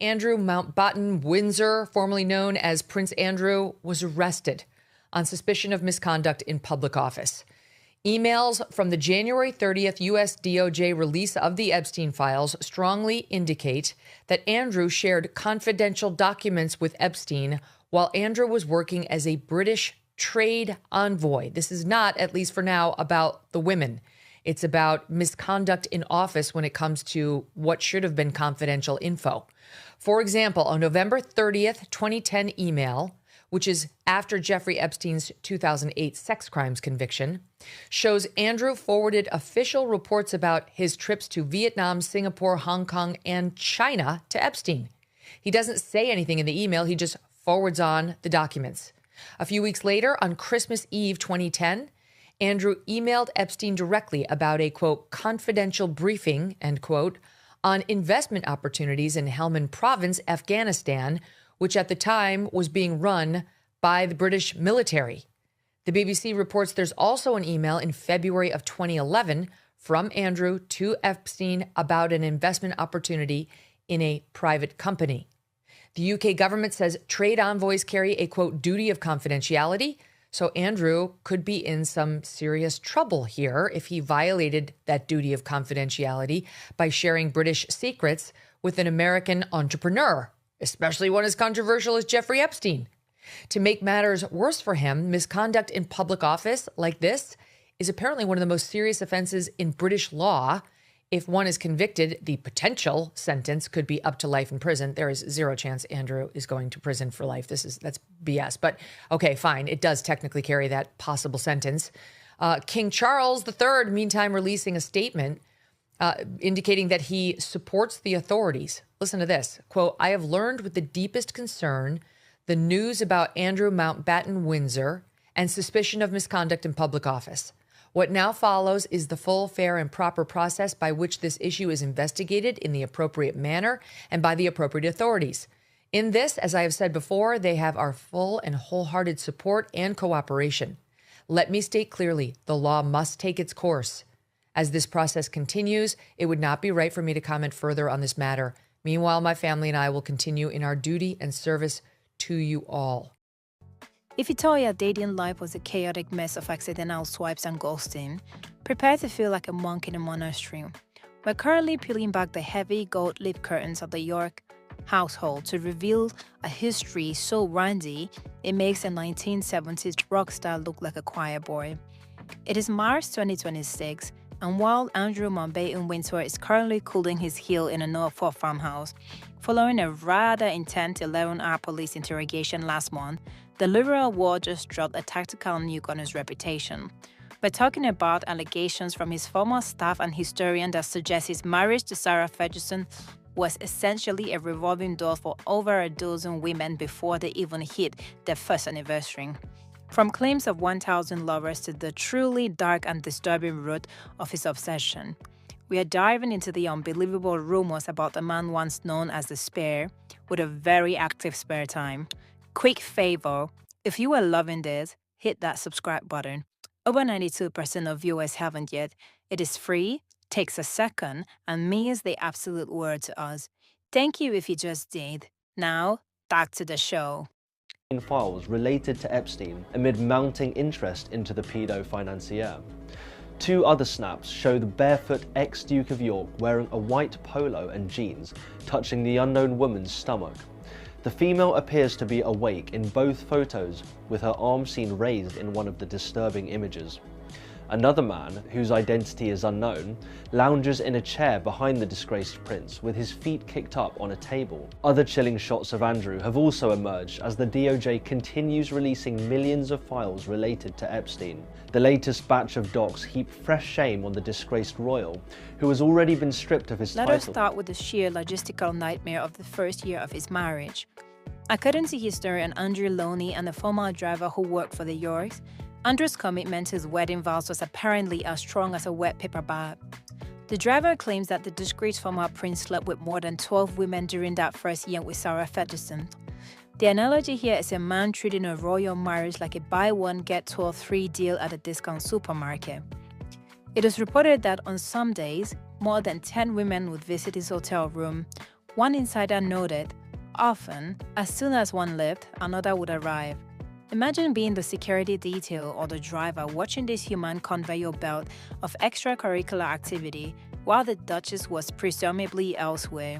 Andrew Mountbatten Windsor, formerly known as Prince Andrew, was arrested on suspicion of misconduct in public office. Emails from the January 30th U.S. DOJ release of the Epstein files strongly indicate that Andrew shared confidential documents with Epstein while Andrew was working as a British trade envoy. This is not, at least for now, about the women. It's about misconduct in office when it comes to what should have been confidential info. For example, on November 30th, 2010 email, which is after Jeffrey Epstein's 2008 sex crimes conviction, shows Andrew forwarded official reports about his trips to Vietnam, Singapore, Hong Kong, and China to Epstein. He doesn't say anything in the email. He just forwards on the documents. A few weeks later, on Christmas Eve 2010, Andrew emailed Epstein directly about a, quote, confidential briefing, end quote, on investment opportunities in Helmand Province, Afghanistan, which at the time was being run by the British military. The BBC reports there's also an email in February of 2011 from Andrew to Epstein about an investment opportunity in a private company. The UK government says trade envoys carry a, quote, duty of confidentiality, so Andrew could be in some serious trouble here if he violated that duty of confidentiality by sharing British secrets with an American entrepreneur, especially one as controversial as Jeffrey Epstein. To make matters worse for him, misconduct in public office like this is apparently one of the most serious offenses in British law. If one is convicted, the potential sentence could be up to life in prison. There is zero chance Andrew is going to prison for life. That's BS. But okay, fine. It does technically carry that possible sentence. King Charles III, meantime, releasing a statement indicating that he supports the authorities. Listen to this. Quote, I have learned with the deepest concern the news about Andrew Mountbatten Windsor and suspicion of misconduct in public office. What now follows is the full, fair, and proper process by which this issue is investigated in the appropriate manner and by the appropriate authorities. In this, as I have said before, they have our full and wholehearted support and cooperation. Let me state clearly, the law must take its course. As this process continues, it would not be right for me to comment further on this matter. Meanwhile, my family and I will continue in our duty and service to you all. If you thought your dating life was a chaotic mess of accidental swipes and ghosting, prepare to feel like a monk in a monastery. We're currently peeling back the heavy gold-leaf curtains of the York household to reveal a history so randy it makes a 1970s rock star look like a choir boy. It is March 2026, and while Andrew Mountbatten Windsor is currently cooling his heel in a Norfolk farmhouse, following a rather intense 11-hour police interrogation last month, the Liberal War just dropped a tactical nuke on his reputation. We're talking about allegations from his former staff and historian that suggest his marriage to Sarah Ferguson was essentially a revolving door for over a dozen women before they even hit their first anniversary. From claims of 1,000 lovers to the truly dark and disturbing root of his obsession. We are diving into the unbelievable rumors about a man once known as the Spare, with a very active spare time. Quick favor, if you are loving this, hit that subscribe button. Over 92% of viewers haven't yet. It is free, takes a second, and means the absolute world to us. Thank you if you just did. Now, back to the show. Files related to Epstein amid mounting interest into the pedo financier. Two other snaps show the barefoot ex-Duke of York wearing a white polo and jeans, touching the unknown woman's stomach. The female appears to be awake in both photos, with her arm seen raised in one of the disturbing images. Another man, whose identity is unknown, lounges in a chair behind the disgraced prince with his feet kicked up on a table. Other chilling shots of Andrew have also emerged as the DOJ continues releasing millions of files related to Epstein. The latest batch of docs heap fresh shame on the disgraced royal, who has already been stripped of his title. Let us start with the sheer logistical nightmare of the first year of his marriage. According to historian Andrew Loney and a former driver who worked for the Yorks, Andrew's commitment to his wedding vows was apparently as strong as a wet paper bag. The driver claims that the disgraced former prince slept with more than 12 women during that first year with Sarah Ferguson. The analogy here is a man treating a royal marriage like a buy one get 12 free deal at a discount supermarket. It is reported that on some days, more than 10 women would visit his hotel room, One insider noted, often, as soon as one left, another would arrive. Imagine being the security detail or the driver watching this human conveyor belt of extracurricular activity while the Duchess was presumably elsewhere.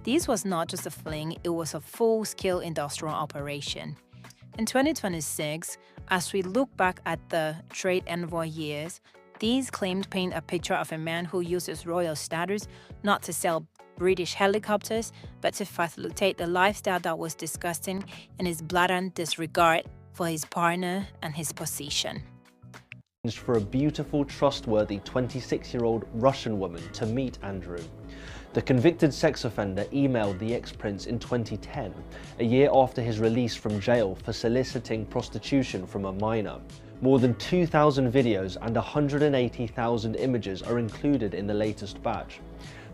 This was not just a fling, it was a full-scale industrial operation. In 2026, as we look back at the trade envoy years, these claims paint a picture of a man who uses royal status not to sell British helicopters, but to facilitate the lifestyle that was disgusting in his blatant disregard for his partner and his position. For a beautiful, trustworthy 26-year-old Russian woman to meet Andrew. The convicted sex offender emailed the ex-prince in 2010, a year after his release from jail for soliciting prostitution from a minor. More than 2,000 videos and 180,000 images are included in the latest batch,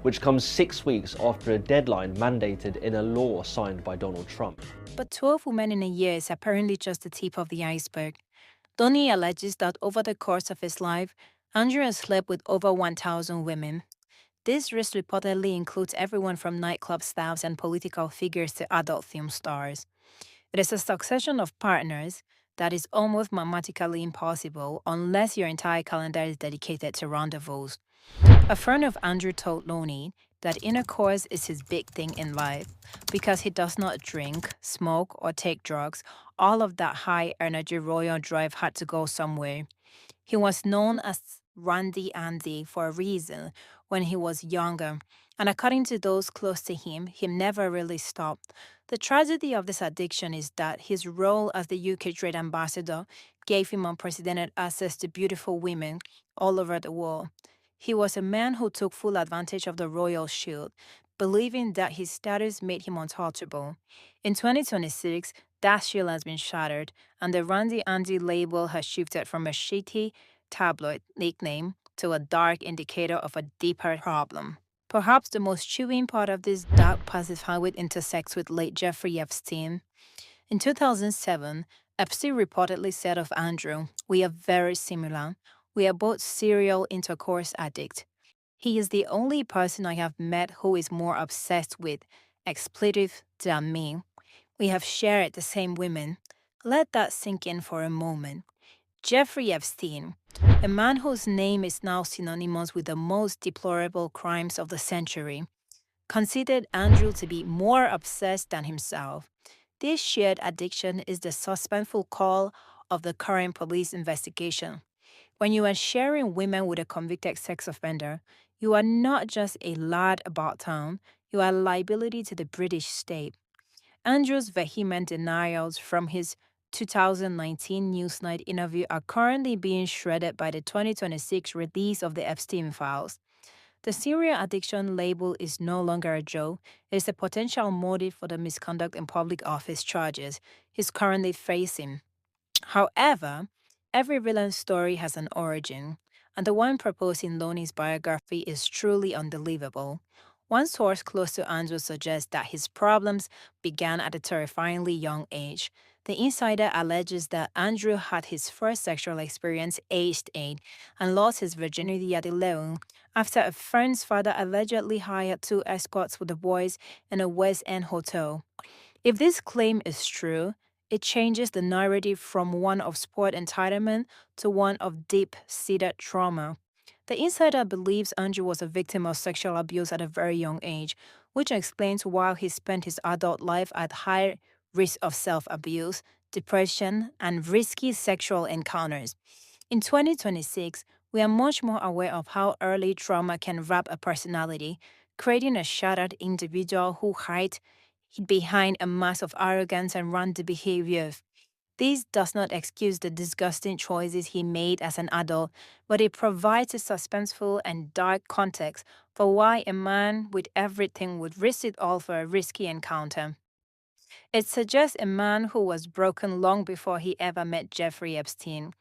which comes 6 weeks after a deadline mandated in a law signed by Donald Trump. But 12 women in a year is apparently just the tip of the iceberg. Donnie alleges that over the course of his life, Andrew has slept with over 1,000 women. This list reportedly includes everyone from nightclub staffs and political figures to adult film stars. It is a succession of partners that is almost mathematically impossible unless your entire calendar is dedicated to rendezvous. A friend of Andrew told Loney that intercourse is his big thing in life because he does not drink, smoke, or take drugs. All of that high-energy royal drive had to go somewhere. He was known as Randy Andy for a reason when he was younger, and according to those close to him, he never really stopped. The tragedy of this addiction is that his role as the UK trade ambassador gave him unprecedented access to beautiful women all over the world. He was a man who took full advantage of the royal shield, believing that his status made him untouchable. In 2026, that shield has been shattered, and the Randy Andy label has shifted from a shitty tabloid nickname to a dark indicator of a deeper problem. Perhaps the most chilling part of this dark passive habit intersects with late Jeffrey Epstein. In 2007, Epstein reportedly said of Andrew, "We are very similar. We are both serial intercourse addicts. He is the only person I have met who is more obsessed with expletive than me. We have shared the same women." Let that sink in for a moment. Jeffrey Epstein, a man whose name is now synonymous with the most deplorable crimes of the century, considered Andrew to be more obsessed than himself. This shared addiction is the suspenseful call of the current police investigation. When you are sharing women with a convicted sex offender, you are not just a lad about town, you are a liability to the British state. Andrew's vehement denials from his 2019 Newsnight interview are currently being shredded by the 2026 release of the Epstein files. The serial addiction label is no longer a joke, it is a potential motive for the misconduct in public office charges he's currently facing. However, every villain story has an origin, and the one proposed in Loney's biography is truly unbelievable. One source close to Andrew suggests that his problems began at a terrifyingly young age. The insider alleges that Andrew had his first sexual experience aged 8 and lost his virginity at 11 after a friend's father allegedly hired 2 escorts for the boys in a West End hotel. If this claim is true, it changes the narrative from one of sport entitlement to one of deep-seated trauma. The insider believes Andrew was a victim of sexual abuse at a very young age, which explains why he spent his adult life at high risk of self-abuse, depression, and risky sexual encounters. In 2026, we are much more aware of how early trauma can wrap a personality, creating a shattered individual who hides behind a mask of arrogance and random behavior. This does not excuse the disgusting choices he made as an adult, but it provides a suspenseful and dark context for why a man with everything would risk it all for a risky encounter. It suggests a man who was broken long before he ever met Jeffrey Epstein.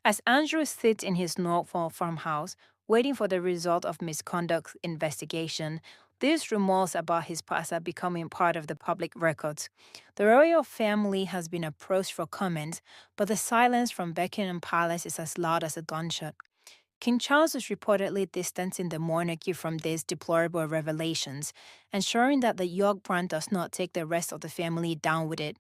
As Andrew sits in his Norfolk farmhouse, waiting for the result of Misconduct investigation, these rumors about his past are becoming part of the public records. The royal family has been approached for comment, but the silence from Buckingham Palace is as loud as a gunshot. King Charles is reportedly distancing the monarchy from these deplorable revelations, ensuring that the York brand does not take the rest of the family down with it.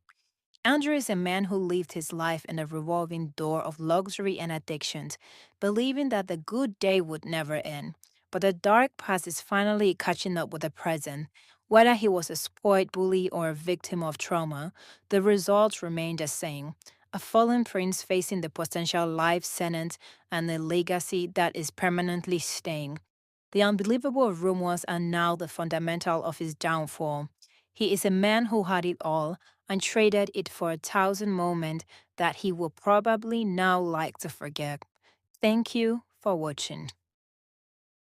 Andrew is a man who lived his life in a revolving door of luxury and addictions, believing that the good day would never end. But the dark past is finally catching up with the present. Whether he was a spoiled bully or a victim of trauma, the results remain the same. A fallen prince facing the potential life sentence and a legacy that is permanently staying. The unbelievable rumors are now the fundamental of his downfall. He is a man who had it all and traded it for 1,000 moments that he will probably now like to forget. Thank you for watching.